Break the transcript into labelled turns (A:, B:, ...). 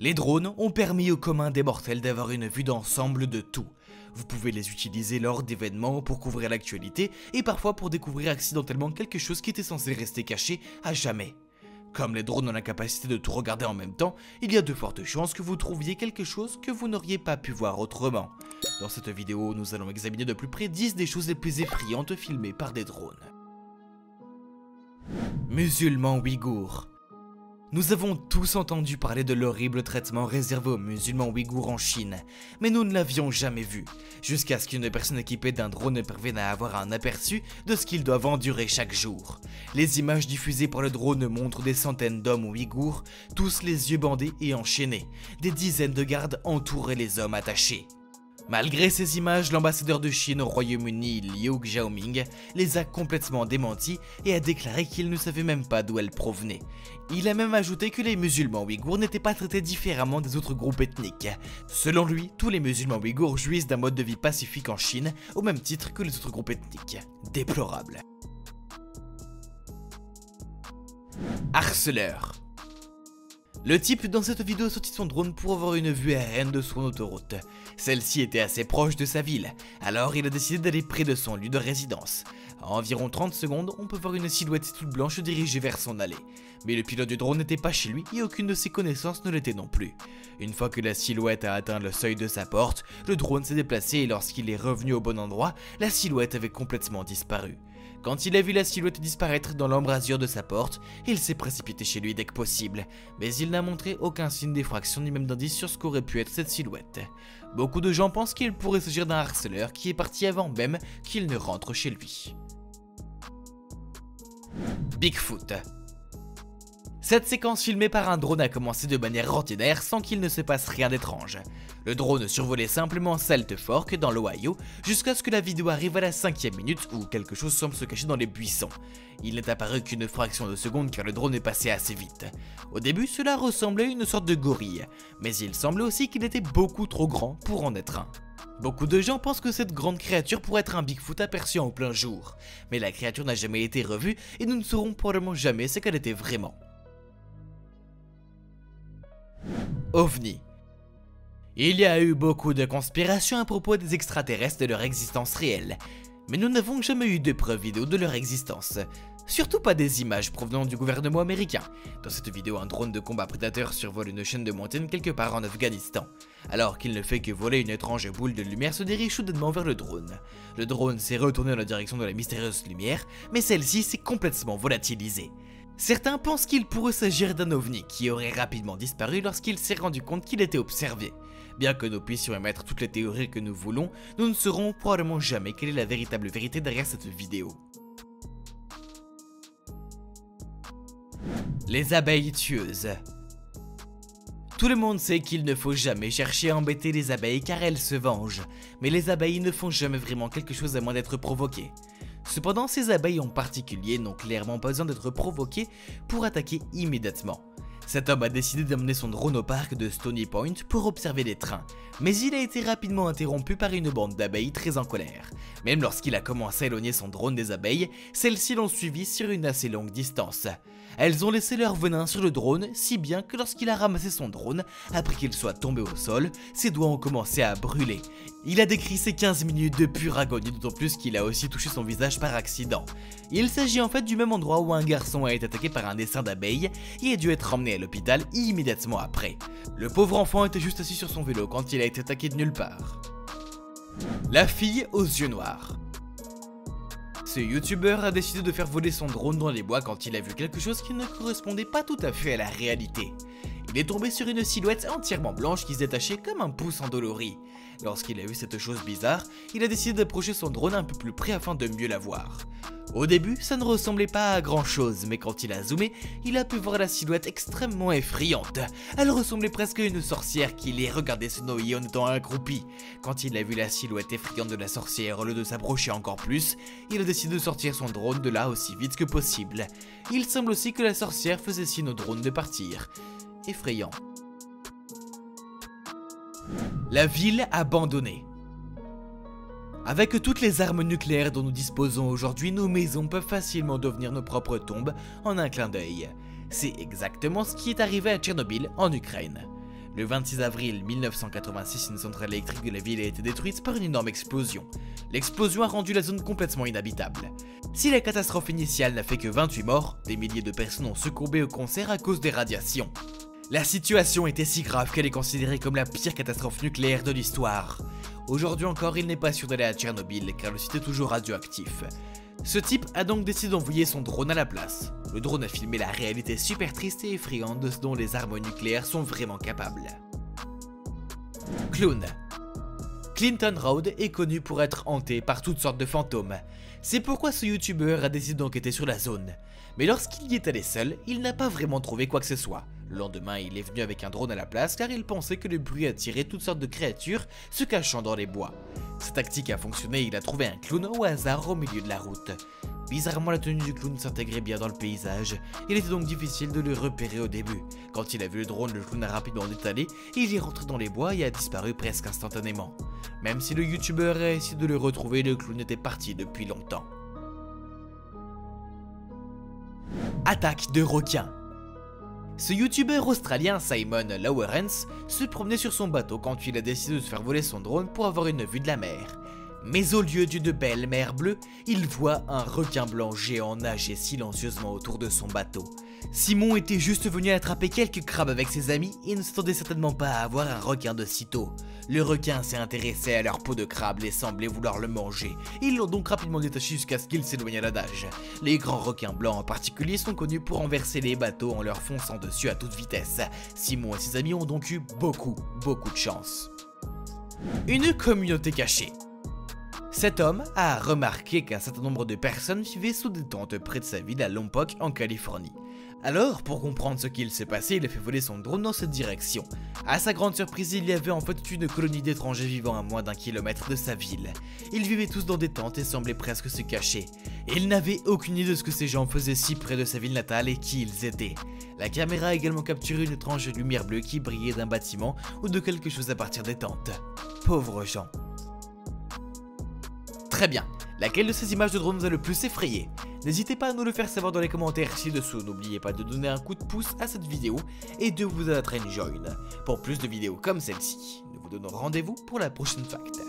A: Les drones ont permis au commun des mortels d'avoir une vue d'ensemble de tout. Vous pouvez les utiliser lors d'événements pour couvrir l'actualité et parfois pour découvrir accidentellement quelque chose qui était censé rester caché à jamais. Comme les drones ont la capacité de tout regarder en même temps, il y a de fortes chances que vous trouviez quelque chose que vous n'auriez pas pu voir autrement. Dans cette vidéo, nous allons examiner de plus près 10 des choses les plus effrayantes filmées par des drones. Musulmans ouïghours. Nous avons tous entendu parler de l'horrible traitement réservé aux musulmans ouïghours en Chine, mais nous ne l'avions jamais vu, jusqu'à ce qu'une personne équipée d'un drone parvienne à avoir un aperçu de ce qu'ils doivent endurer chaque jour. Les images diffusées par le drone montrent des centaines d'hommes ouïghours, tous les yeux bandés et enchaînés, des dizaines de gardes entouraient les hommes attachés. Malgré ces images, l'ambassadeur de Chine au Royaume-Uni, Liu Xiaoming, les a complètement démenties et a déclaré qu'il ne savait même pas d'où elles provenaient. Il a même ajouté que les musulmans ouïghours n'étaient pas traités différemment des autres groupes ethniques. Selon lui, tous les musulmans ouïghours jouissent d'un mode de vie pacifique en Chine, au même titre que les autres groupes ethniques. Déplorable. Harceleur. Le type dans cette vidéo a sorti son drone pour avoir une vue aérienne de son autoroute. Celle-ci était assez proche de sa ville, alors il a décidé d'aller près de son lieu de résidence. À environ 30 secondes, on peut voir une silhouette toute blanche dirigée vers son allée. Mais le pilote du drone n'était pas chez lui et aucune de ses connaissances ne l'était non plus. Une fois que la silhouette a atteint le seuil de sa porte, le drone s'est déplacé et lorsqu'il est revenu au bon endroit, la silhouette avait complètement disparu. Quand il a vu la silhouette disparaître dans l'embrasure de sa porte, il s'est précipité chez lui dès que possible, mais il n'a montré aucun signe d'effraction ni même d'indice sur ce qu'aurait pu être cette silhouette. Beaucoup de gens pensent qu'il pourrait s'agir d'un harceleur qui est parti avant même qu'il ne rentre chez lui. Bigfoot. Cette séquence filmée par un drone a commencé de manière ordinaire sans qu'il ne se passe rien d'étrange. Le drone survolait simplement Salt Fork dans l'Ohio jusqu'à ce que la vidéo arrive à la 5e minute où quelque chose semble se cacher dans les buissons. Il n'est apparu qu'une fraction de seconde car le drone est passé assez vite. Au début cela ressemblait à une sorte de gorille, mais il semblait aussi qu'il était beaucoup trop grand pour en être un. Beaucoup de gens pensent que cette grande créature pourrait être un Bigfoot aperçu en plein jour, mais la créature n'a jamais été revue et nous ne saurons probablement jamais ce qu'elle était vraiment. OVNI. Il y a eu beaucoup de conspirations à propos des extraterrestres et de leur existence réelle, mais nous n'avons jamais eu de preuves vidéo de leur existence. Surtout pas des images provenant du gouvernement américain. Dans cette vidéo, un drone de combat prédateur survole une chaîne de montagnes quelque part en Afghanistan. Alors qu'il ne fait que voler une étrange boule de lumière se dirige soudainement vers le drone. Le drone s'est retourné dans la direction de la mystérieuse lumière, mais celle-ci s'est complètement volatilisée. Certains pensent qu'il pourrait s'agir d'un ovni qui aurait rapidement disparu lorsqu'il s'est rendu compte qu'il était observé. Bien que nous puissions émettre toutes les théories que nous voulons, nous ne saurons probablement jamais quelle est la véritable vérité derrière cette vidéo. Les abeilles tueuses. Tout le monde sait qu'il ne faut jamais chercher à embêter les abeilles car elles se vengent, mais les abeilles ne font jamais vraiment quelque chose à moins d'être provoquées. Cependant, ces abeilles en particulier n'ont clairement pas besoin d'être provoquées pour attaquer immédiatement. Cet homme a décidé d'emmener son drone au parc de Stony Point pour observer les trains, mais il a été rapidement interrompu par une bande d'abeilles très en colère. Même lorsqu'il a commencé à éloigner son drone des abeilles, celles-ci l'ont suivi sur une assez longue distance. Elles ont laissé leur venin sur le drone, si bien que lorsqu'il a ramassé son drone, après qu'il soit tombé au sol, ses doigts ont commencé à brûler. Il a décrit ces 15 minutes de pure agonie, d'autant plus qu'il a aussi touché son visage par accident. Il s'agit en fait du même endroit où un garçon a été attaqué par un essaim d'abeilles et a dû être emmené à l'hôpital immédiatement après. Le pauvre enfant était juste assis sur son vélo quand il a été attaqué de nulle part. La fille aux yeux noirs. Ce youtubeur a décidé de faire voler son drone dans les bois quand il a vu quelque chose qui ne correspondait pas tout à fait à la réalité. Il est tombé sur une silhouette entièrement blanche qui se détachait comme un pouce endolori. Lorsqu'il a vu cette chose bizarre, il a décidé d'approcher son drone un peu plus près afin de mieux la voir. Au début, ça ne ressemblait pas à grand chose, mais quand il a zoomé, il a pu voir la silhouette extrêmement effrayante. Elle ressemblait presque à une sorcière qui les regardait se noyer en étant accroupie. Quand il a vu la silhouette effrayante de la sorcière, au lieu de s'approcher encore plus, il a décidé de sortir son drone de là aussi vite que possible. Il semble aussi que la sorcière faisait signe au drone de partir. Effrayant. La ville abandonnée. Avec toutes les armes nucléaires dont nous disposons aujourd'hui, nos maisons peuvent facilement devenir nos propres tombes en un clin d'œil. C'est exactement ce qui est arrivé à Tchernobyl en Ukraine. Le 26 avril 1986, une centrale électrique de la ville a été détruite par une énorme explosion. L'explosion a rendu la zone complètement inhabitable. Si la catastrophe initiale n'a fait que 28 morts, des milliers de personnes ont succombé au cancer à cause des radiations. La situation était si grave qu'elle est considérée comme la pire catastrophe nucléaire de l'histoire. Aujourd'hui encore, il n'est pas sûr d'aller à Tchernobyl car le site est toujours radioactif. Ce type a donc décidé d'envoyer son drone à la place. Le drone a filmé la réalité super triste et effrayante de ce dont les armes nucléaires sont vraiment capables. Clown. Clinton Road est connu pour être hanté par toutes sortes de fantômes. C'est pourquoi ce youtubeur a décidé d'enquêter sur la zone. Mais lorsqu'il y est allé seul, il n'a pas vraiment trouvé quoi que ce soit. Le lendemain, il est venu avec un drone à la place car il pensait que le bruit attirait toutes sortes de créatures se cachant dans les bois. Sa tactique a fonctionné et il a trouvé un clown au hasard au milieu de la route. Bizarrement, la tenue du clown s'intégrait bien dans le paysage, il était donc difficile de le repérer au début. Quand il a vu le drone, le clown a rapidement détalé, il est rentré dans les bois et a disparu presque instantanément. Même si le youtubeur a essayé de le retrouver, le clown était parti depuis longtemps. Attaque de requins. Ce youtubeur australien Simon Lawrence se promenait sur son bateau quand il a décidé de se faire voler son drone pour avoir une vue de la mer. Mais au lieu d'une belle mer bleue, il voit un requin blanc géant nager silencieusement autour de son bateau. Simon était juste venu attraper quelques crabes avec ses amis et ne s'attendait certainement pas à avoir un requin de sitôt. Le requin s'est intéressé à leur peau de crabe et semblait vouloir le manger. Ils l'ont donc rapidement détaché jusqu'à ce qu'il s'éloigne à la nage. Les grands requins blancs en particulier sont connus pour renverser les bateaux en leur fonçant dessus à toute vitesse. Simon et ses amis ont donc eu beaucoup de chance. Une communauté cachée. Cet homme a remarqué qu'un certain nombre de personnes vivaient sous des tentes près de sa ville à Lompoc en Californie. Alors, pour comprendre ce qu'il s'est passé, il a fait voler son drone dans cette direction. À sa grande surprise, il y avait en fait une colonie d'étrangers vivant à moins d'1 kilomètre de sa ville. Ils vivaient tous dans des tentes et semblaient presque se cacher. Il n'avait aucune idée de ce que ces gens faisaient si près de sa ville natale et qui ils étaient. La caméra a également capturé une étrange lumière bleue qui brillait d'un bâtiment ou de quelque chose à partir des tentes. Pauvres gens. Très bien, laquelle de ces images de drone vous a le plus effrayé? N'hésitez pas à nous le faire savoir dans les commentaires ci-dessous, n'oubliez pas de donner un coup de pouce à cette vidéo et de vous enjoy. Pour plus de vidéos comme celle-ci, nous vous donnons rendez-vous pour la prochaine fact.